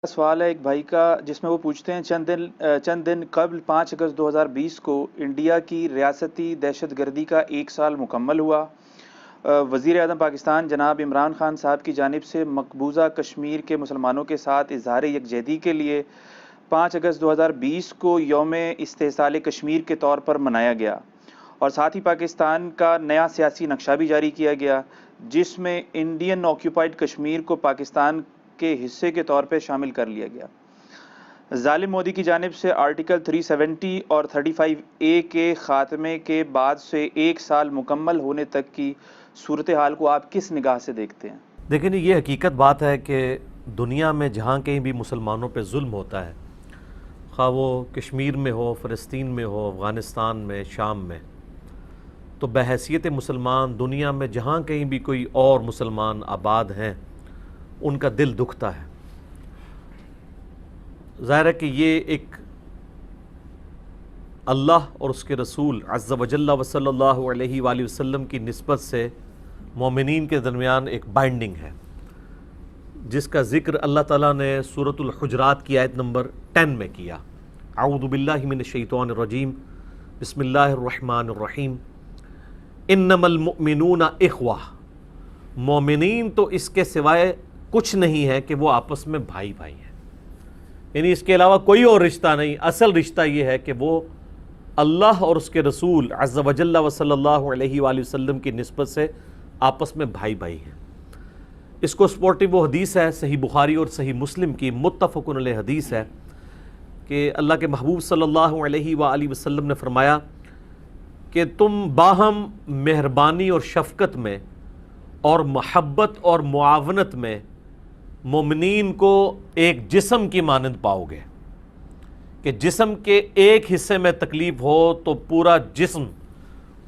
سوال ہے ایک بھائی کا، جس میں وہ پوچھتے ہیں چند دن قبل 5 اگست 2020 کو انڈیا کی ریاستی دہشت گردی کا 1 سال مکمل ہوا۔ وزیر اعظم پاکستان جناب عمران خان صاحب کی جانب سے مقبوضہ کشمیر کے مسلمانوں کے ساتھ اظہار یکجہتی کے لیے 5 اگست 2020 کو یوم استحصال کشمیر کے طور پر منایا گیا، اور ساتھ ہی پاکستان کا نیا سیاسی نقشہ بھی جاری کیا گیا، جس میں انڈین آکیوپائڈ کشمیر کو پاکستان کے حصے کے طور پہ شامل کر لیا گیا۔ ظالم مودی کی جانب سے آرٹیکل 370 اور 35A کے خاتمے کے بعد سے 1 سال مکمل ہونے تک کی صورتحال کو آپ کس نگاہ سے دیکھتے ہیں؟ دیکھیں، یہ حقیقت بات ہے کہ دنیا میں جہاں کہیں بھی مسلمانوں پہ ظلم ہوتا ہے، خواہ وہ کشمیر میں ہو، فلسطین میں ہو، افغانستان میں، شام میں، تو بحیثیت مسلمان دنیا میں جہاں کہیں بھی کوئی اور مسلمان آباد ہیں، ان کا دل دکھتا ہے۔ ظاہر ہے کہ یہ ایک اللہ اور اس کے رسول عز و جل و صلی اللہ علیہ وآلہ وسلم کی نسبت سے مومنین کے درمیان ایک بائنڈنگ ہے، جس کا ذکر اللہ تعالیٰ نے سورۃ الحجرات کی آیت نمبر 10 میں کیا۔ اعوذ باللہ من الشیطان الرجیم، بسم اللہ الرحمن الرحیم، انما المؤمنون اخوہ، مومنین تو اس کے سوائے کچھ نہیں ہے کہ وہ آپس میں بھائی بھائی ہیں، یعنی اس کے علاوہ کوئی اور رشتہ نہیں۔ اصل رشتہ یہ ہے کہ وہ اللہ اور اس کے رسول عز و جل و صلی اللہ علیہ وآلہ وسلم کی نسبت سے آپس میں بھائی بھائی ہیں۔ اس کو سپورٹیو وہ حدیث ہے صحیح بخاری اور صحیح مسلم کی متفق علیہ حدیث ہے کہ اللہ کے محبوب صلی اللہ علیہ وآلہ وسلم نے فرمایا کہ تم باہم مہربانی اور شفقت میں اور محبت اور معاونت میں مومنین کو ایک جسم کی مانند پاؤ گے، کہ جسم کے ایک حصے میں تکلیف ہو تو پورا جسم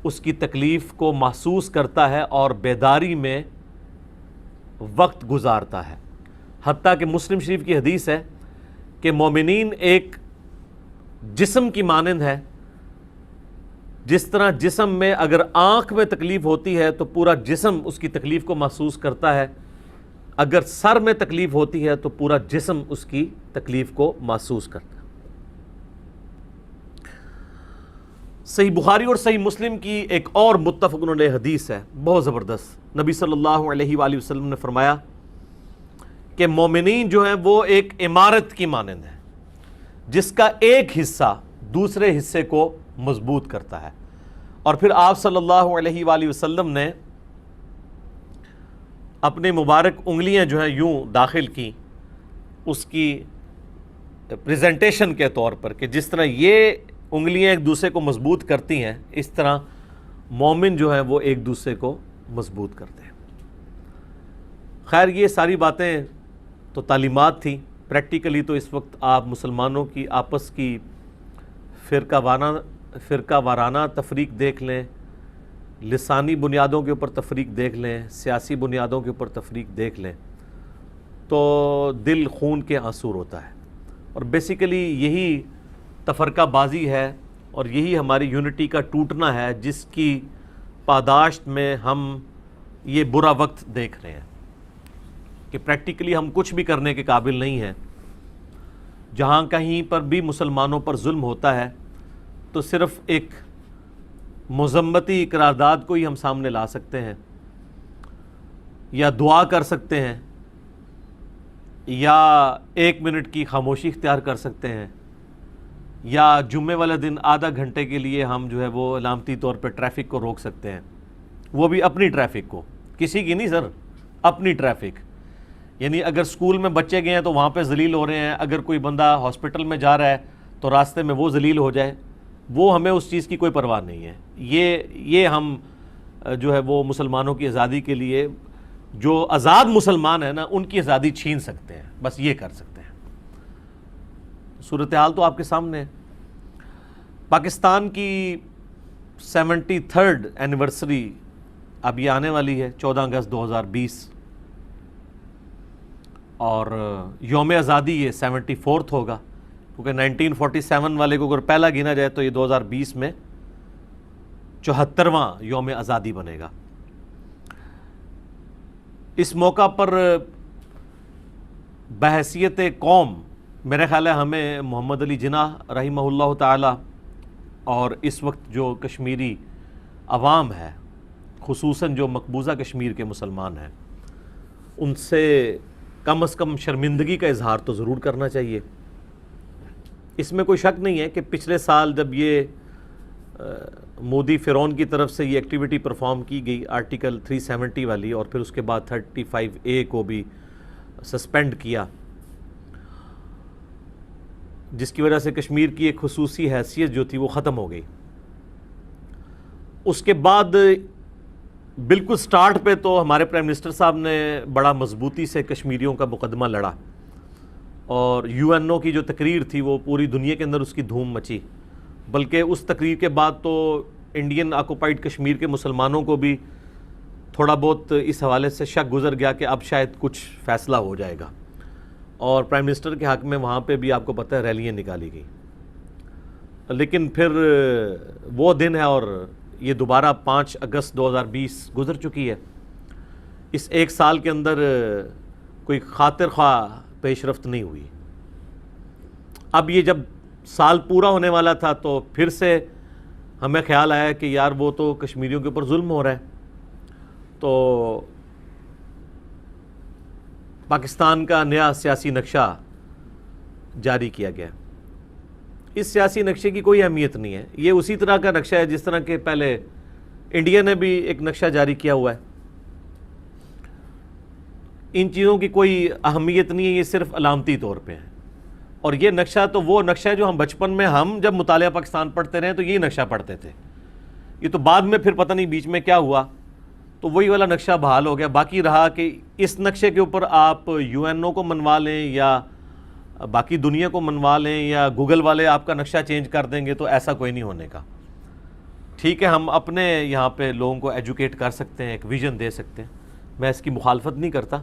اس کی تکلیف کو محسوس کرتا ہے اور بیداری میں وقت گزارتا ہے۔ حتیٰ کہ مسلم شریف کی حدیث ہے کہ مومنین ایک جسم کی مانند ہے، جس طرح جسم میں اگر آنکھ میں تکلیف ہوتی ہے تو پورا جسم اس کی تکلیف کو محسوس کرتا ہے، اگر سر میں تکلیف ہوتی ہے تو پورا جسم اس کی تکلیف کو محسوس کرتا ہے۔ صحیح بخاری اور صحیح مسلم کی ایک اور متفق علیہ حدیث ہے، بہت زبردست۔ نبی صلی اللہ علیہ وآلہ وسلم نے فرمایا کہ مومنین جو ہیں وہ ایک عمارت کی مانند ہے، جس کا ایک حصہ دوسرے حصے کو مضبوط کرتا ہے۔ اور پھر آپ صلی اللہ علیہ وآلہ وسلم نے اپنے مبارک انگلیاں جو ہیں یوں داخل کی اس کی پریزنٹیشن کے طور پر، کہ جس طرح یہ انگلیاں ایک دوسرے کو مضبوط کرتی ہیں، اس طرح مومن جو ہیں وہ ایک دوسرے کو مضبوط کرتے ہیں۔ خیر، یہ ساری باتیں تو تعلیمات تھیں، پریکٹیکلی تو اس وقت آپ مسلمانوں کی آپس کی فرقہ وارانہ تفریق دیکھ لیں، لسانی بنیادوں کے اوپر تفریق دیکھ لیں، سیاسی بنیادوں کے اوپر تفریق دیکھ لیں، تو دل خون کے آنسور ہوتا ہے۔ اور بیسیکلی یہی تفرقہ بازی ہے اور یہی ہماری یونٹی کا ٹوٹنا ہے، جس کی پاداشت میں ہم یہ برا وقت دیکھ رہے ہیں کہ پریکٹیکلی ہم کچھ بھی کرنے کے قابل نہیں ہیں۔ جہاں کہیں پر بھی مسلمانوں پر ظلم ہوتا ہے تو صرف ایک مذمتی قرارداد کو ہی ہم سامنے لا سکتے ہیں، یا دعا کر سکتے ہیں، یا 1 منٹ کی خاموشی اختیار کر سکتے ہیں، یا جمعے والے دن آدھا گھنٹے کے لیے ہم جو ہے وہ علامتی طور پہ ٹریفک کو روک سکتے ہیں، وہ بھی اپنی ٹریفک کو، کسی کی نہیں سر، اپنی ٹریفک۔ یعنی اگر سکول میں بچے گئے ہیں تو وہاں پہ ذلیل ہو رہے ہیں، اگر کوئی بندہ ہاسپٹل میں جا رہا ہے تو راستے میں وہ ذلیل ہو جائے، وہ ہمیں اس چیز کی کوئی پرواہ نہیں ہے۔ یہ ہم جو ہے وہ مسلمانوں کی آزادی کے لیے، جو آزاد مسلمان ہیں نا، ان کی آزادی چھین سکتے ہیں، بس یہ کر سکتے ہیں۔ صورتحال تو آپ کے سامنے ہے۔ پاکستان کی 73rd اینیورسری اب یہ آنے والی ہے 14 اگست 2020، اور یوم آزادی یہ 74th ہوگا، کیونکہ 1947 والے کو اگر پہلا گنا جائے تو یہ 2020 میں 74واں یوم آزادی بنے گا۔ اس موقع پر بحیثیت قوم میرے خیال ہے ہمیں محمد علی جناح رحمہ اللہ تعالی اور اس وقت جو کشمیری عوام ہے، خصوصاً جو مقبوضہ کشمیر کے مسلمان ہیں، ان سے کم از کم شرمندگی کا اظہار تو ضرور کرنا چاہیے۔ اس میں کوئی شک نہیں ہے کہ پچھلے سال جب یہ مودی فرعون کی طرف سے یہ ایکٹیویٹی پرفارم کی گئی آرٹیکل 370 والی، اور پھر اس کے بعد 35A کو بھی سسپینڈ کیا، جس کی وجہ سے کشمیر کی ایک خصوصی حیثیت جو تھی وہ ختم ہو گئی۔ اس کے بعد بالکل سٹارٹ پہ تو ہمارے پرائم منسٹر صاحب نے بڑا مضبوطی سے کشمیریوں کا مقدمہ لڑا، اور UNO کی جو تقریر تھی وہ پوری دنیا کے اندر اس کی دھوم مچی، بلکہ اس تقریر کے بعد تو انڈین آکوپائڈ کشمیر کے مسلمانوں کو بھی تھوڑا بہت اس حوالے سے شک گزر گیا کہ اب شاید کچھ فیصلہ ہو جائے گا، اور پرائم منسٹر کے حق میں وہاں پہ بھی آپ کو پتہ ہے ریلیاں نکالی گئی۔ لیکن پھر وہ دن ہے اور یہ دوبارہ 5 اگست 2020 گزر چکی ہے۔ اس ایک سال کے اندر کوئی خاطر خواہ پیش رفت نہیں ہوئی۔ اب یہ جب سال پورا ہونے والا تھا تو پھر سے ہمیں خیال آیا کہ یار وہ تو کشمیریوں کے اوپر ظلم ہو رہا ہے، تو پاکستان کا نیا سیاسی نقشہ جاری کیا گیا۔ اس سیاسی نقشے کی کوئی اہمیت نہیں ہے، یہ اسی طرح کا نقشہ ہے جس طرح کہ پہلے انڈیا نے بھی ایک نقشہ جاری کیا ہوا ہے۔ ان چیزوں کی کوئی اہمیت نہیں ہے، یہ صرف علامتی طور پہ ہیں۔ اور یہ نقشہ تو وہ نقشہ ہے جو ہم بچپن میں ہم جب مطالعہ پاکستان پڑھتے رہے تو یہ نقشہ پڑھتے تھے، یہ تو بعد میں پھر پتہ نہیں بیچ میں کیا ہوا تو وہی والا نقشہ بحال ہو گیا۔ باقی رہا کہ اس نقشے کے اوپر آپ UNO کو منوا لیں یا باقی دنیا کو منوا لیں یا گوگل والے آپ کا نقشہ چینج کر دیں گے، تو ایسا کوئی نہیں ہونے کا۔ ٹھیک ہے، ہم اپنے یہاں پہ لوگوں کو ایجوکیٹ کر سکتے ہیں، ایک ویژن دے سکتے ہیں، میں اس کی مخالفت نہیں کرتا۔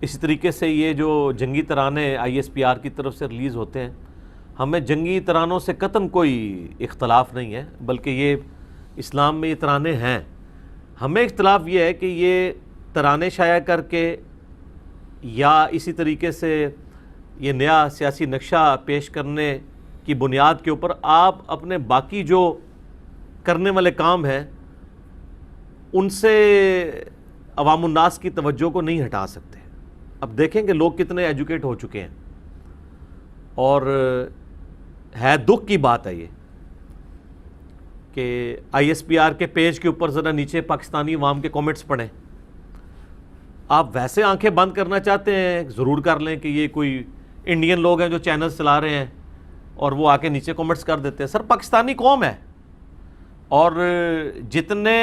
اسی طریقے سے یہ جو جنگی ترانے ISPR کی طرف سے ریلیز ہوتے ہیں، ہمیں جنگی ترانوں سے قطعاً کوئی اختلاف نہیں ہے، بلکہ یہ اسلام میں یہ ترانے ہیں۔ ہمیں اختلاف یہ ہے کہ یہ ترانے شائع کر کے یا اسی طریقے سے یہ نیا سیاسی نقشہ پیش کرنے کی بنیاد کے اوپر آپ اپنے باقی جو کرنے والے کام ہیں ان سے عوام الناس کی توجہ کو نہیں ہٹا سکتے۔ اب دیکھیں کہ لوگ کتنے ایجوکیٹ ہو چکے ہیں، اور ہے دکھ کی بات ہے یہ کہ ISPR کے پیج کے اوپر ذرا نیچے پاکستانی عوام کے کومنٹس پڑھیں۔ آپ ویسے آنکھیں بند کرنا چاہتے ہیں ضرور کر لیں کہ یہ کوئی انڈین لوگ ہیں جو چینل چلا رہے ہیں اور وہ آ کے نیچے کومنٹس کر دیتے ہیں۔ سر پاکستانی قوم ہے، اور جتنے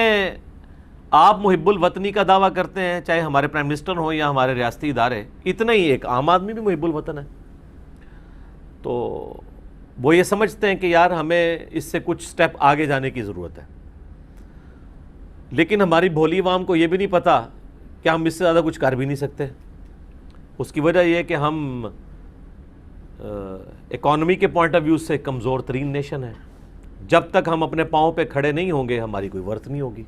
آپ محب الوطنی کا دعویٰ کرتے ہیں، چاہے ہمارے پرائم منسٹر ہوں یا ہمارے ریاستی ادارے، اتنا ہی ایک عام آدمی بھی محب الوطن ہے۔ تو وہ یہ سمجھتے ہیں کہ یار ہمیں اس سے کچھ سٹیپ آگے جانے کی ضرورت ہے، لیکن ہماری بھولی عوام کو یہ بھی نہیں پتہ کہ ہم اس سے زیادہ کچھ کر بھی نہیں سکتے۔ اس کی وجہ یہ ہے کہ ہم اکانومی کے پوائنٹ آف ویو سے کمزور ترین نیشن ہے۔ جب تک ہم اپنے پاؤں پہ کھڑے نہیں ہوں گے ہماری کوئی ورتھ نہیں ہوگی،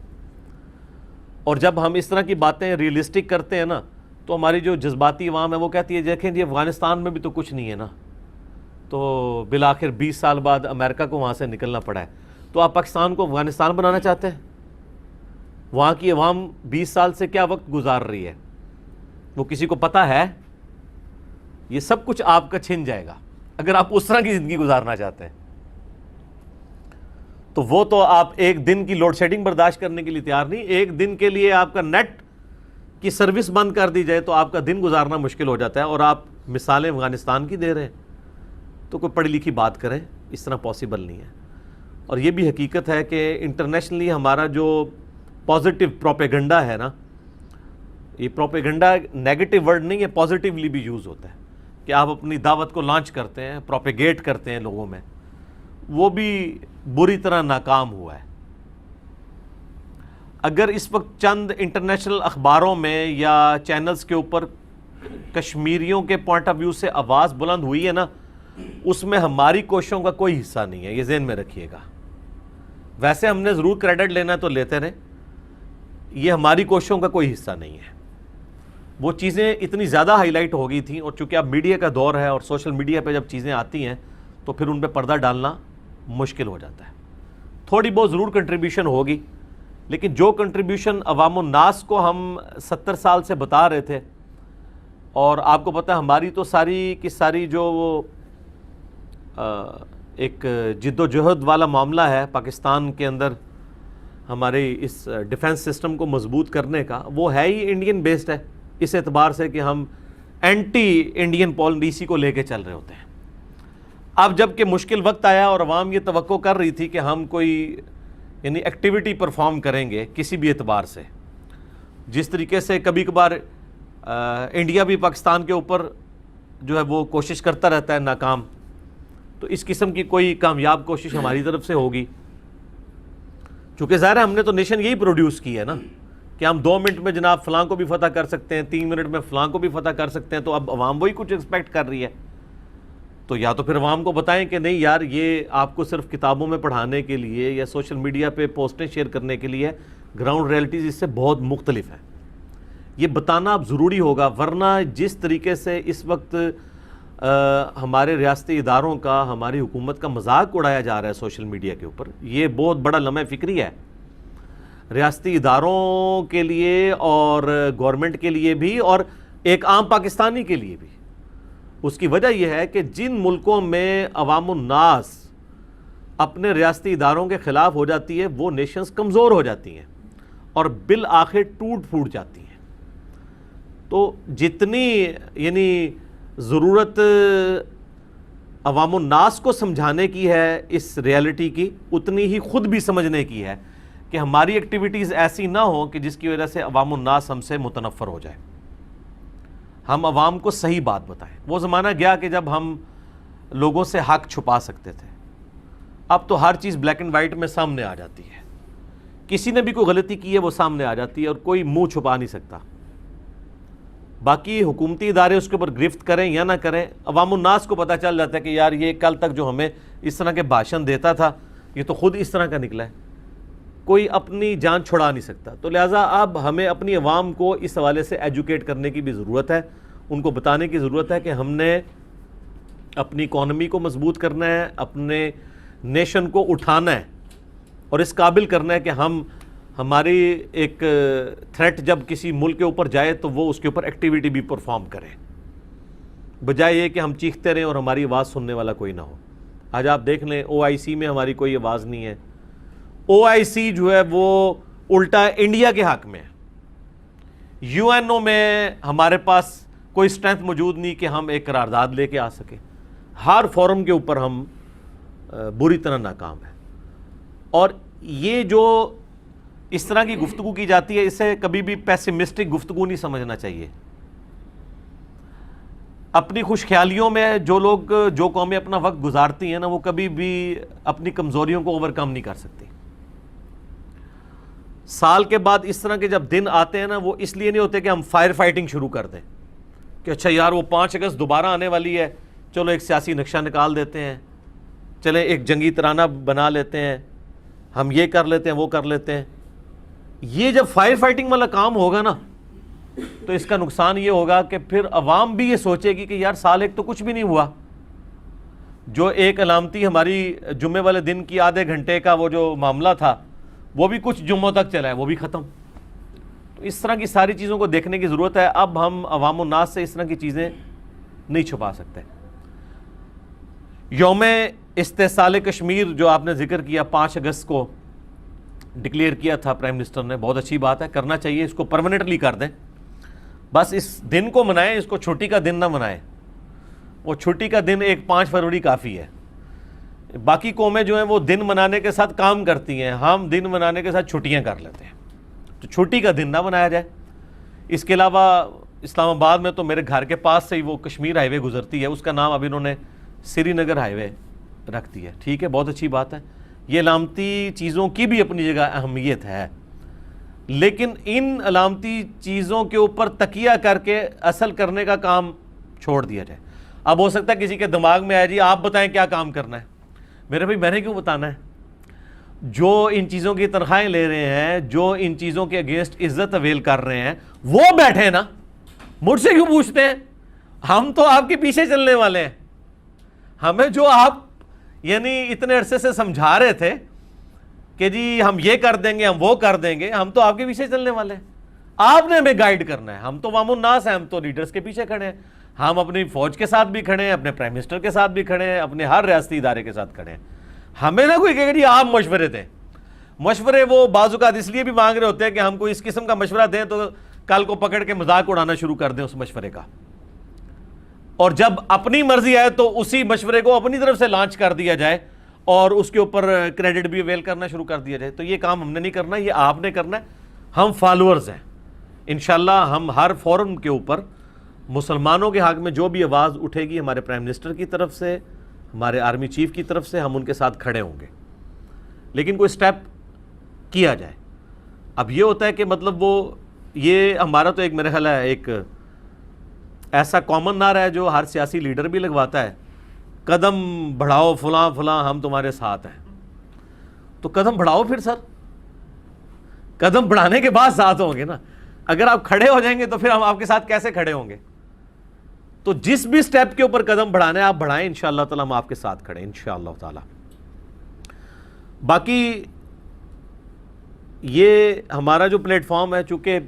اور جب ہم اس طرح کی باتیں ریئلسٹک کرتے ہیں نا تو ہماری جو جذباتی عوام ہے وہ کہتی ہے دیکھیں جی افغانستان میں بھی تو کچھ نہیں ہے نا، تو بالآخر 20 سال بعد امریکہ کو وہاں سے نکلنا پڑا ہے، تو آپ پاکستان کو افغانستان بنانا چاہتے ہیں؟ وہاں کی عوام 20 سال سے کیا وقت گزار رہی ہے وہ کسی کو پتہ ہے؟ یہ سب کچھ آپ کا چھن جائے گا اگر آپ اس طرح کی زندگی گزارنا چاہتے ہیں۔ تو وہ تو آپ ایک دن کی لوڈ شیڈنگ برداشت کرنے کے لیے تیار نہیں، ایک دن کے لیے آپ کا نیٹ کی سروس بند کر دی جائے تو آپ کا دن گزارنا مشکل ہو جاتا ہے، اور آپ مثالیں افغانستان کی دے رہے ہیں۔ تو کوئی پڑھی لکھی بات کریں، اس طرح پاسبل نہیں ہے۔ اور یہ بھی حقیقت ہے کہ انٹرنیشنلی ہمارا جو پازیٹیو پروپیگنڈا ہے نا، یہ پروپیگنڈا نیگیٹو ورڈ نہیں ہے، پازیٹیولی بھی یوز ہوتا ہے کہ آپ اپنی دعوت کو لانچ کرتے ہیں، پروپیگیٹ کرتے ہیں لوگوں میں، وہ بھی بری طرح ناکام ہوا ہے۔ اگر اس وقت چند انٹرنیشنل اخباروں میں یا چینلز کے اوپر کشمیریوں کے پوائنٹ آف ویو سے آواز بلند ہوئی ہے نا، اس میں ہماری کوششوں کا کوئی حصہ نہیں ہے، یہ ذہن میں رکھیے گا۔ ویسے ہم نے ضرور کریڈٹ لینا تو لیتے رہیں، یہ ہماری کوششوں کا کوئی حصہ نہیں ہے۔ وہ چیزیں اتنی زیادہ ہائی لائٹ ہو گئی تھیں، اور چونکہ اب میڈیا کا دور ہے اور سوشل میڈیا پہ جب چیزیں آتی ہیں تو پھر ان پہ پردہ ڈالنا مشکل ہو جاتا ہے۔ تھوڑی بہت ضرور کنٹریبیوشن ہوگی، لیکن جو کنٹریبیوشن عوام الناس کو ہم 70 سال سے بتا رہے تھے، اور آپ کو پتہ ہے ہماری تو ساری کی ساری جو وہ ایک جد و جہد والا معاملہ ہے پاکستان کے اندر ہمارے اس ڈیفنس سسٹم کو مضبوط کرنے کا، وہ ہے ہی انڈین بیسڈ ہے، اس اعتبار سے کہ ہم اینٹی انڈین پالیسی کو لے کے چل رہے ہوتے ہیں۔ اب جب کہ مشکل وقت آیا اور عوام یہ توقع کر رہی تھی کہ ہم کوئی یعنی ایکٹیویٹی پرفارم کریں گے کسی بھی اعتبار سے، جس طریقے سے کبھی کبھار انڈیا بھی پاکستان کے اوپر جو ہے وہ کوشش کرتا رہتا ہے ناکام، تو اس قسم کی کوئی کامیاب کوشش ہماری طرف سے ہوگی، چونکہ ظاہر ہے ہم نے تو نیشن یہی پروڈیوس کی ہے نا کہ ہم 2 منٹ میں جناب فلاں کو بھی فتح کر سکتے ہیں، 3 منٹ میں فلاں کو بھی فتح کر سکتے ہیں، تو اب عوام وہی کچھ ایکسپیکٹ کر رہی ہے۔ تو یا تو پھر عوام کو بتائیں کہ نہیں یار، یہ آپ کو صرف کتابوں میں پڑھانے کے لیے یا سوشل میڈیا پہ پوسٹیں شیئر کرنے کے لیے، گراؤنڈ ریئلٹیز اس سے بہت مختلف ہیں، یہ بتانا اب ضروری ہوگا، ورنہ جس طریقے سے اس وقت ہمارے ریاستی اداروں کا، ہماری حکومت کا مذاق اڑایا جا رہا ہے سوشل میڈیا کے اوپر، یہ بہت بڑا لمحہ فکری ہے ریاستی اداروں کے لیے اور گورنمنٹ کے لیے بھی، اور ایک عام پاکستانی کے لیے بھی۔ اس کی وجہ یہ ہے کہ جن ملکوں میں عوام الناس اپنے ریاستی اداروں کے خلاف ہو جاتی ہے، وہ نیشنز کمزور ہو جاتی ہیں اور بالآخر ٹوٹ پھوٹ جاتی ہیں۔ تو جتنی یعنی ضرورت عوام الناس کو سمجھانے کی ہے اس ریالٹی کی، اتنی ہی خود بھی سمجھنے کی ہے کہ ہماری ایکٹیویٹیز ایسی نہ ہوں کہ جس کی وجہ سے عوام الناس ہم سے متنفر ہو جائے۔ ہم عوام کو صحیح بات بتائیں۔ وہ زمانہ گیا کہ جب ہم لوگوں سے حق چھپا سکتے تھے، اب تو ہر چیز بلیک اینڈ وائٹ میں سامنے آ جاتی ہے، کسی نے بھی کوئی غلطی کی ہے وہ سامنے آ جاتی ہے اور کوئی منہ چھپا نہیں سکتا۔ باقی حکومتی ادارے اس کے اوپر گرفت کریں یا نہ کریں، عوام الناس کو پتہ چل جاتا ہے کہ یار یہ کل تک جو ہمیں اس طرح کے بھاشن دیتا تھا یہ تو خود اس طرح کا نکلا ہے، کوئی اپنی جان چھڑا نہیں سکتا۔ تو لہٰذا اب ہمیں اپنی عوام کو اس حوالے سے ایجوکیٹ کرنے کی بھی ضرورت ہے، ان کو بتانے کی ضرورت ہے کہ ہم نے اپنی اکانومی کو مضبوط کرنا ہے، اپنے نیشن کو اٹھانا ہے اور اس قابل کرنا ہے کہ ہماری ایک تھریٹ جب کسی ملک کے اوپر جائے تو وہ اس کے اوپر ایکٹیویٹی بھی پرفارم کرے، بجائے یہ کہ ہم چیختے رہیں اور ہماری آواز سننے والا کوئی نہ ہو۔ آج آپ دیکھ لیں OIC میں ہماری کوئی آواز نہیں ہے، OIC جو ہے وہ الٹا انڈیا کے حق میں ہے، UNO میں ہمارے پاس کوئی اسٹرینتھ موجود نہیں کہ ہم ایک قرارداد لے کے آ سکیں، ہر فورم کے اوپر ہم بری طرح ناکام ہیں۔ اور یہ جو اس طرح کی گفتگو کی جاتی ہے، اسے کبھی بھی پیسمسٹک گفتگو نہیں سمجھنا چاہیے۔ اپنی خوش خیالیوں میں جو قومیں اپنا وقت گزارتی ہیں نا، وہ کبھی بھی اپنی کمزوریوں کو اوورکم نہیں کر سکتی۔ سال کے بعد اس طرح کے جب دن آتے ہیں نا، وہ اس لیے نہیں ہوتے کہ ہم فائر فائٹنگ شروع کر دیں کہ اچھا یار وہ 5 اگست دوبارہ آنے والی ہے، چلو ایک سیاسی نقشہ نکال دیتے ہیں، چلیں ایک جنگی ترانہ بنا لیتے ہیں، ہم یہ کر لیتے ہیں وہ کر لیتے ہیں۔ یہ جب فائر فائٹنگ والا کام ہوگا نا تو اس کا نقصان یہ ہوگا کہ پھر عوام بھی یہ سوچے گی کہ یار سال ایک تو کچھ بھی نہیں ہوا، جو ایک علامتی ہماری جمعے والے دن کی آدھے گھنٹے کا وہ جو معاملہ تھا وہ بھی کچھ جمعوں تک چلا ہے، وہ بھی ختم۔ تو اس طرح کی ساری چیزوں کو دیکھنے کی ضرورت ہے۔ اب ہم عوام الناس سے اس طرح کی چیزیں نہیں چھپا سکتے۔ یوم استحصال کشمیر جو آپ نے ذکر کیا، 5 اگست کو ڈکلیئر کیا تھا پرائم منسٹر نے، بہت اچھی بات ہے، کرنا چاہیے، اس کو پرماننٹلی کر دیں، بس اس دن کو منائیں، اس کو چھٹی کا دن نہ منائیں۔ وہ چھٹی کا دن ایک 5 فروری کافی ہے۔ باقی قومیں جو ہیں وہ دن منانے کے ساتھ کام کرتی ہیں، ہم دن منانے کے ساتھ چھٹیاں کر لیتے ہیں، تو چھٹی کا دن نہ منایا جائے۔ اس کے علاوہ اسلام آباد میں تو میرے گھر کے پاس سے ہی وہ کشمیر ہائی وے گزرتی ہے، اس کا نام اب انہوں نے سری نگر ہائی وے رکھ دیا ہے، ٹھیک ہے، بہت اچھی بات ہے۔ یہ علامتی چیزوں کی بھی اپنی جگہ اہمیت ہے، لیکن ان علامتی چیزوں کے اوپر تکیہ کر کے اصل کرنے کا کام چھوڑ دیا جائے۔ اب ہو سکتا ہے کسی کے دماغ میں آئے جی آپ بتائیں کیا کام کرنا ہے، میرے بھائی میں نے کیوں بتانا ہے؟ جو ان چیزوں کی تنخواہیں لے رہے ہیں، جو ان چیزوں کے اگینسٹ عزت اویل کر رہے ہیں، وہ بیٹھے نا، مجھ سے کیوں پوچھتے ہیں؟ ہم تو آپ کے پیچھے چلنے والے ہیں. ہمیں جو آپ یعنی اتنے عرصے سے سمجھا رہے تھے کہ جی ہم یہ کر دیں گے، ہم وہ کر دیں گے، ہم تو آپ کے پیچھے چلنے والے ہیں. آپ نے ہمیں گائیڈ کرنا ہے. ہم تو عوام الناس ہیں، ہم تو لیڈرز کے پیچھے کھڑے ہیں. ہم اپنی فوج کے ساتھ بھی کھڑے ہیں، اپنے پرائم منسٹر کے ساتھ بھی کھڑے ہیں، اپنے ہر ریاستی ادارے کے ساتھ کھڑے ہیں. ہمیں نہ کوئی کہے کہ آپ مشورے دیں. مشورے وہ بعض اوقات اس لیے بھی مانگ رہے ہوتے ہیں کہ ہم کو اس قسم کا مشورہ دیں تو کل کو پکڑ کے مذاق اڑانا شروع کر دیں اس مشورے کا، اور جب اپنی مرضی آئے تو اسی مشورے کو اپنی طرف سے لانچ کر دیا جائے اور اس کے اوپر کریڈٹ بھی اویل کرنا شروع کر دیا جائے. تو یہ کام ہم نے نہیں کرنا، یہ آپ نے کرنا ہے. ہم فالوورز ہیں. انشاءاللہ ہم ہر فورم کے اوپر مسلمانوں کے حق میں جو بھی آواز اٹھے گی ہمارے پرائم منسٹر کی طرف سے، ہمارے آرمی چیف کی طرف سے، ہم ان کے ساتھ کھڑے ہوں گے. لیکن کوئی سٹیپ کیا جائے. اب یہ ہوتا ہے کہ مطلب وہ یہ ہمارا تو ایک میرا خیال ہے ایک ایسا کامن نعرہ ہے جو ہر سیاسی لیڈر بھی لگواتا ہے، قدم بڑھاؤ فلاں فلاں ہم تمہارے ساتھ ہیں. تو قدم بڑھاؤ پھر سر، قدم بڑھانے کے بعد ساتھ ہوں گے نا. اگر آپ کھڑے ہو جائیں گے تو پھر ہم آپ کے ساتھ کیسے کھڑے ہوں گے؟ تو جس بھی سٹیپ کے اوپر قدم بڑھانا ہے آپ بڑھائیں، انشاءاللہ تعالی ہم آپ کے ساتھ کھڑے ہیں انشاءاللہ تعالی. باقی یہ ہمارا جو پلیٹ فارم ہے چونکہ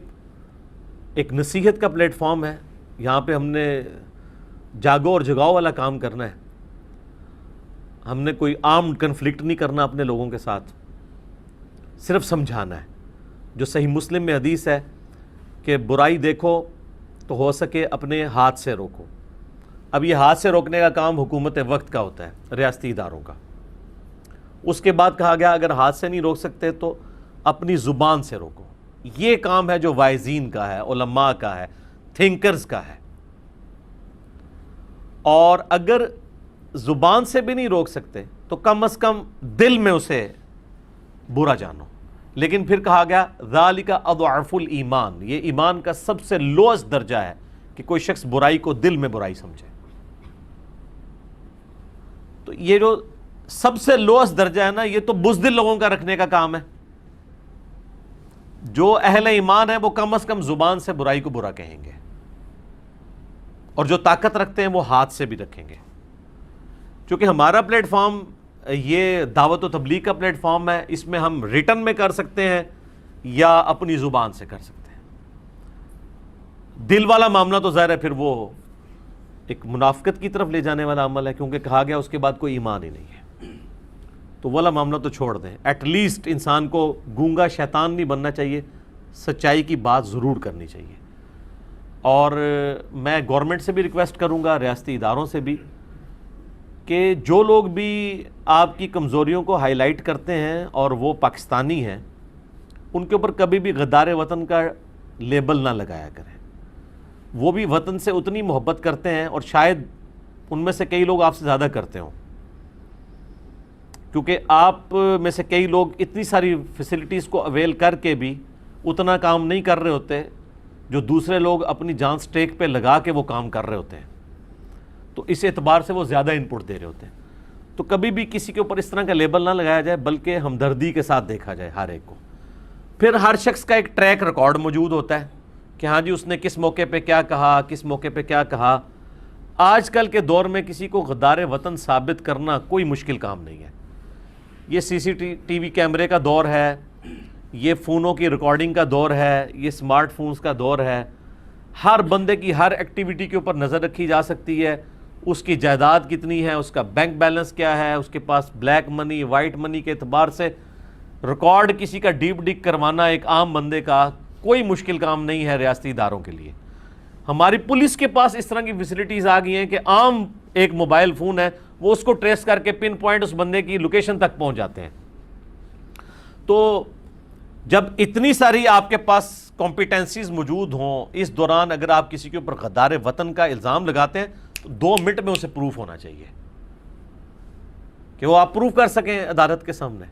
ایک نصیحت کا پلیٹ فارم ہے، یہاں پہ ہم نے جاگو اور جگاؤ والا کام کرنا ہے. ہم نے کوئی آرمڈ کنفلکٹ نہیں کرنا اپنے لوگوں کے ساتھ، صرف سمجھانا ہے. جو صحیح مسلم میں حدیث ہے کہ برائی دیکھو تو ہو سکے اپنے ہاتھ سے روکو. اب یہ ہاتھ سے روکنے کا کام حکومت وقت کا ہوتا ہے، ریاستی اداروں کا. اس کے بعد کہا گیا اگر ہاتھ سے نہیں روک سکتے تو اپنی زبان سے روکو. یہ کام ہے جو واعظین کا ہے، علماء کا ہے، تھنکرز کا ہے. اور اگر زبان سے بھی نہیں روک سکتے تو کم از کم دل میں اسے برا جانو. لیکن پھر کہا گیا ذالک اضعف الایمان، یہ ایمان کا سب سے لوئسٹ درجہ ہے کہ کوئی شخص برائی کو دل میں برائی سمجھے. تو یہ جو سب سے لوئسٹ درجہ ہے نا، یہ تو بزدل لوگوں کا رکھنے کا کام ہے. جو اہل ایمان ہیں وہ کم از کم زبان سے برائی کو برا کہیں گے، اور جو طاقت رکھتے ہیں وہ ہاتھ سے بھی رکھیں گے. چونکہ ہمارا پلیٹ فارم یہ دعوت و تبلیغ کا پلیٹ فارم ہے، اس میں ہم ریٹن میں کر سکتے ہیں یا اپنی زبان سے کر سکتے ہیں. دل والا معاملہ تو ظاہر ہے پھر وہ ایک منافقت کی طرف لے جانے والا عمل ہے، کیونکہ کہا گیا اس کے بعد کوئی ایمان ہی نہیں ہے. تو والا معاملہ تو چھوڑ دیں. ایٹ لیسٹ انسان کو گونگا شیطان نہیں بننا چاہیے، سچائی کی بات ضرور کرنی چاہیے. اور میں گورنمنٹ سے بھی ریکویسٹ کروں گا، ریاستی اداروں سے بھی، کہ جو لوگ بھی آپ کی کمزوریوں کو ہائی لائٹ کرتے ہیں اور وہ پاکستانی ہیں، ان کے اوپر کبھی بھی غدار وطن کا لیبل نہ لگایا کریں. وہ بھی وطن سے اتنی محبت کرتے ہیں، اور شاید ان میں سے کئی لوگ آپ سے زیادہ کرتے ہوں، کیونکہ آپ میں سے کئی لوگ اتنی ساری فیسلٹیز کو اویل کر کے بھی اتنا کام نہیں کر رہے ہوتے جو دوسرے لوگ اپنی جان سٹیک پہ لگا کے وہ کام کر رہے ہوتے ہیں. تو اس اعتبار سے وہ زیادہ انپٹ دے رہے ہوتے ہیں. تو کبھی بھی کسی کے اوپر اس طرح کا لیبل نہ لگایا جائے، بلکہ ہمدردی کے ساتھ دیکھا جائے ہر ایک کو. پھر ہر شخص کا ایک ٹریک ریکارڈ موجود ہوتا ہے کہ ہاں جی اس نے کس موقع پہ کیا کہا، کس موقع پہ کیا کہا. آج کل کے دور میں کسی کو غدار وطن ثابت کرنا کوئی مشکل کام نہیں ہے. یہ سی سی ٹی وی کیمرے کا دور ہے، یہ فونوں کی ریکارڈنگ کا دور ہے، یہ سمارٹ فونز کا دور ہے. ہر بندے کی ہر ایکٹیویٹی کے اوپر نظر رکھی جا سکتی ہے. اس کی جائیداد کتنی ہے، اس کا بینک بیلنس کیا ہے، اس کے پاس بلیک منی وائٹ منی کے اعتبار سے ریکارڈ کسی کا ڈیپ ڈگ کروانا ایک عام بندے کا کوئی مشکل کام نہیں ہے ریاستی اداروں کے لیے. ہماری پولیس کے پاس اس طرح کی فیسلٹیز آ گئی ہیں کہ عام ایک موبائل فون ہے، وہ اس کو ٹریس کر کے پن پوائنٹ اس بندے کی لوکیشن تک پہنچ جاتے ہیں. تو جب اتنی ساری آپ کے پاس کمپیٹنسیز موجود ہوں، اس دوران اگر آپ کسی کے اوپر غدار وطن کا الزام لگاتے ہیں تو 2 منٹ میں اسے پروف ہونا چاہیے کہ وہ آپ پروف کر سکیں عدالت کے سامنے.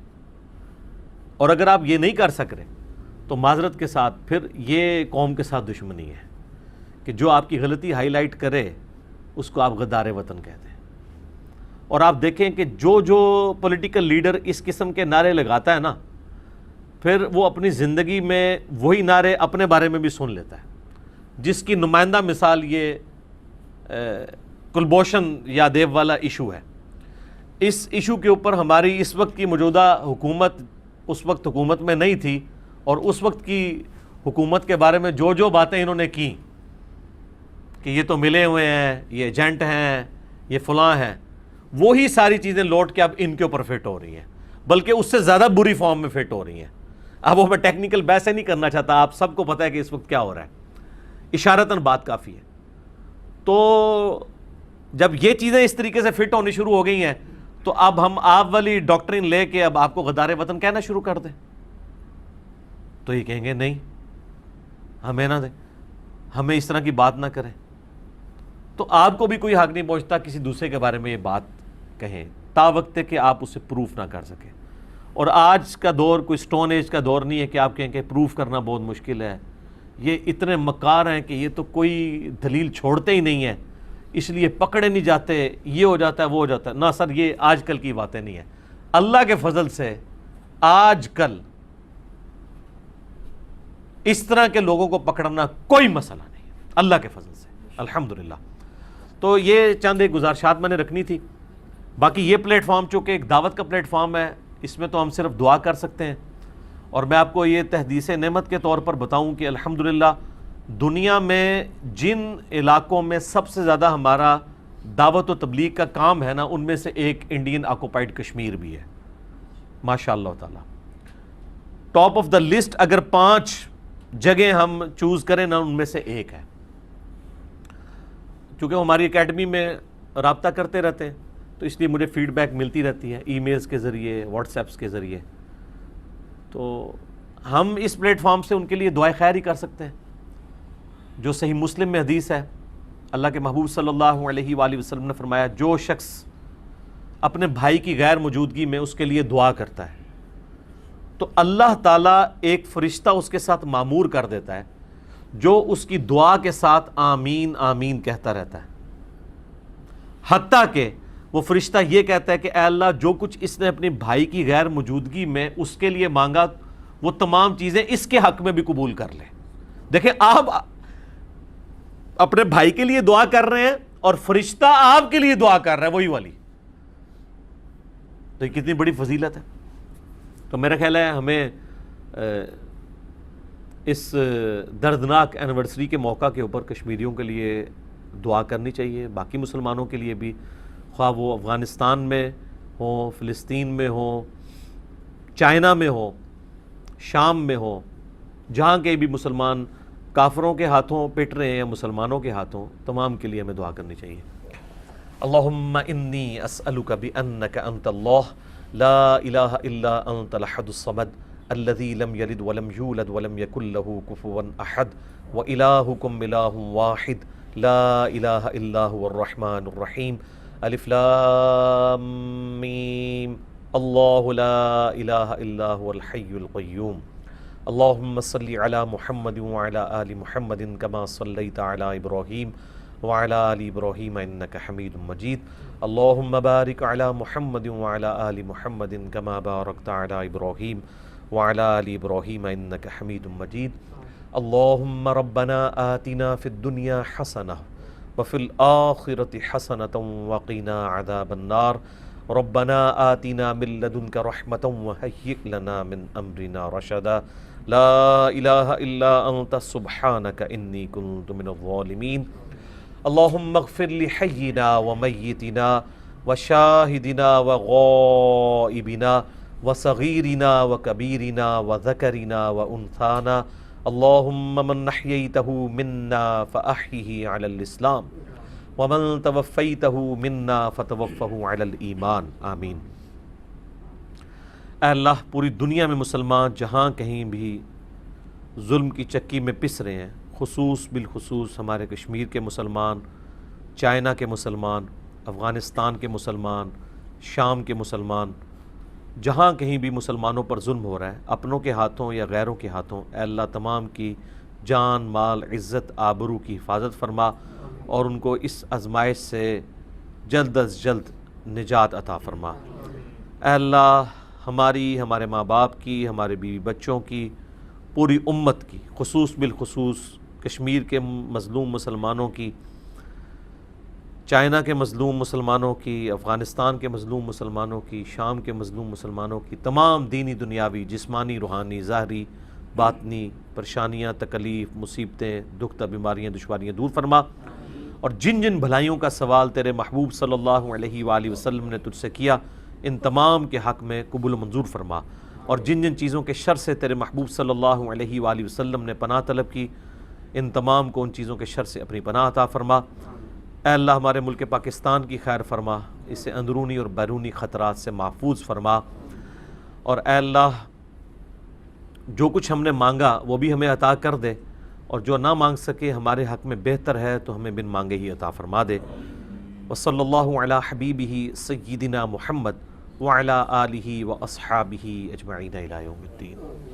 اور اگر آپ یہ نہیں کر سک رہے تو معذرت کے ساتھ پھر یہ قوم کے ساتھ دشمنی ہے کہ جو آپ کی غلطی ہائی لائٹ کرے اس کو آپ غدار وطن کہتے ہیں. اور آپ دیکھیں کہ جو پولیٹیکل لیڈر اس قسم کے نعرے لگاتا ہے نا، پھر وہ اپنی زندگی میں وہی نعرے اپنے بارے میں بھی سن لیتا ہے. جس کی نمائندہ مثال یہ کلبھوشن یادیو والا ایشو ہے۔ اس ایشو کے اوپر ہماری اس وقت کی موجودہ حکومت اس وقت حکومت میں نہیں تھی، اور اس وقت کی حکومت کے بارے میں جو باتیں انہوں نے کی کہ یہ تو ملے ہوئے ہیں، یہ ایجنٹ ہیں، یہ فلاں ہیں، وہی ساری چیزیں لوٹ کے اب ان کے اوپر فٹ ہو رہی ہیں، بلکہ اس سے زیادہ بری فارم میں فٹ ہو رہی ہیں۔ اب وہ میں ٹیکنیکل بحث نہیں کرنا چاہتا، آپ سب کو پتہ ہے کہ اس وقت کیا ہو رہا ہے، اشارتاً بات کافی ہے۔ تو جب یہ چیزیں اس طریقے سے فٹ ہونی شروع ہو گئی ہیں تو اب ہم آپ والی ڈاکٹرین لے کے اب آپ کو غدار وطن کہنا شروع کر دیں تو یہ کہیں گے نہیں، ہمیں نہ دیں، ہمیں اس طرح کی بات نہ کریں۔ تو آپ کو بھی کوئی حق نہیں پہنچتا کسی دوسرے کے بارے میں یہ بات کہیں تا وقت کہ آپ اسے پروف نہ کر سکیں۔ اور آج کا دور کوئی سٹون ایج کا دور نہیں ہے کہ آپ کہیں کہ پروف کرنا بہت مشکل ہے، یہ اتنے مکار ہیں کہ یہ تو کوئی دلیل چھوڑتے ہی نہیں ہیں، اس لیے پکڑے نہیں جاتے، یہ ہو جاتا ہے وہ ہو جاتا ہے۔ نہ سر، یہ آج کل کی باتیں نہیں ہیں، اللہ کے فضل سے آج کل اس طرح کے لوگوں کو پکڑنا کوئی مسئلہ نہیں ہے، اللہ کے فضل سے الحمدللہ۔ تو یہ چند ایک گزارشات میں نے رکھنی تھی۔ باقی یہ پلیٹ فارم چونکہ ایک دعوت کا پلیٹ فارم ہے، اس میں تو ہم صرف دعا کر سکتے ہیں، اور میں آپ کو یہ تحدیث نعمت کے طور پر بتاؤں کہ الحمدللہ دنیا میں جن علاقوں میں سب سے زیادہ ہمارا دعوت و تبلیغ کا کام ہے نا، ان میں سے ایک انڈین آکوپائڈ کشمیر بھی ہے، ماشاء اللہ تعالی۔ ٹاپ آف دا لسٹ اگر 5 جگہ ہم چوز کریں نا، ان میں سے ایک ہے۔ چونکہ ہماری اکیڈمی میں رابطہ کرتے رہتے ہیں تو اس لیے مجھے فیڈ بیک ملتی رہتی ہے، ای میلز کے ذریعے، واٹس ایپس کے ذریعے۔ تو ہم اس پلیٹ فارم سے ان کے لیے دعائے خیر ہی کر سکتے ہیں۔ جو صحیح مسلم میں حدیث ہے، اللہ کے محبوب صلی اللہ علیہ وآلہ وسلم نے فرمایا، جو شخص اپنے بھائی کی غیر موجودگی میں اس کے لیے دعا کرتا ہے تو اللہ تعالیٰ ایک فرشتہ اس کے ساتھ مامور کر دیتا ہے جو اس کی دعا کے ساتھ آمین آمین کہتا رہتا ہے، حتیٰ کہ وہ فرشتہ یہ کہتا ہے کہ اے اللہ، جو کچھ اس نے اپنے بھائی کی غیر موجودگی میں اس کے لیے مانگا وہ تمام چیزیں اس کے حق میں بھی قبول کر لے۔ دیکھیں، آپ اپنے بھائی کے لیے دعا کر رہے ہیں اور فرشتہ آپ کے لیے دعا کر رہا ہے، وہی والی، تو یہ کتنی بڑی فضیلت ہے۔ تو میرا خیال ہے ہمیں اس دردناک اینیورسری کے موقع کے اوپر کشمیریوں کے لیے دعا کرنی چاہیے، باقی مسلمانوں کے لیے بھی، خواہ وہ افغانستان میں ہوں، فلسطین میں ہوں، چائنا میں ہوں، شام میں ہوں، جہاں کے بھی مسلمان کافروں کے ہاتھوں پٹ رہے ہیں یا مسلمانوں کے ہاتھوں، تمام کے لیے ہمیں دعا کرنی چاہیے۔ اللہم انی اسألک بانک انت اللہ لا الہ الا انت الاحد الصمد الذی لم یلد ولم یولد ولم یکن لہ کفوا احد وإلہکم الہ واحد لا الہ الا هو الرحمن الرحیم الف لام میم اللہ لا الہ الا هو الحی القیوم اللہم صلی علی محمد وعلی آل محمد کما صلیت علی ابراہیم وعلی آل ابراہیم انک حمید مجید اللہم بارک علی محمد وعلی آل محمد کما بارکت علی ابراہیم وعلی آل ابراہیم انک حمید مجید اللہم ربنا آتنا فی الدنیا حسنہ وفی الآخرة حسنة وقنا عذاب النار ربنا آتنا من لدنک رحمة وہیئ لنا من امرنا رشدا لا الہ الا انت سبحانک انی کنت من الظالمین اللہم اغفر لحینا ومیتنا وشاہدنا وغائبنا وصغیرنا وکبیرنا وذکرنا وانثانا اللہم من احییتہ منا فاحیہ علی الاسلام ومن توفیتہ منا فتوفہ علی الایمان آمین۔ اے اللہ، پوری دنیا میں مسلمان جہاں کہیں بھی ظلم کی چکی میں پس رہے ہیں، بالخصوص ہمارے کشمیر کے مسلمان، چائنا کے مسلمان، افغانستان کے مسلمان، شام کے مسلمان، جہاں کہیں بھی مسلمانوں پر ظلم ہو رہا ہے، اپنوں کے ہاتھوں یا غیروں کے ہاتھوں، اے اللہ تمام کی جان، مال، عزت، آبرو کی حفاظت فرما اور ان کو اس آزمائش سے جلد از جلد نجات عطا فرما۔ اے اللہ، ہمارے ماں باپ کی، ہمارے بیوی بچوں کی، پوری امت کی، بالخصوص کشمیر کے مظلوم مسلمانوں کی، چائنا کے مظلوم مسلمانوں کی، افغانستان کے مظلوم مسلمانوں کی، شام کے مظلوم مسلمانوں کی، تمام دینی دنیاوی جسمانی روحانی ظاہری باطنی پریشانیاں تکلیف مصیبتیں دکھ بیماریاں دشواریاں دور فرما، اور جن جن بھلائیوں کا سوال تیرے محبوب صلی اللہ علیہ وآلہ وسلم نے تجھ سے کیا ان تمام کے حق میں قبول و منظور فرما، اور جن جن چیزوں کے شر سے تیرے محبوب صلی اللہ علیہ وآلہ وسلم نے پناہ طلب کی ان تمام کو ان چیزوں کے شر سے اپنی پناہ عطا فرما۔ اے اللہ ہمارے ملک پاکستان کی خیر فرما، اسے اندرونی اور بیرونی خطرات سے محفوظ فرما، اور اے اللہ جو کچھ ہم نے مانگا وہ بھی ہمیں عطا کر دے، اور جو نہ مانگ سکے ہمارے حق میں بہتر ہے تو ہمیں بن مانگے ہی عطا فرما دے۔ وصلی اللہ علی حبیبہ سیدنا محمد وعلی آلہ واصحابہ اجمعین الی یوم الدین۔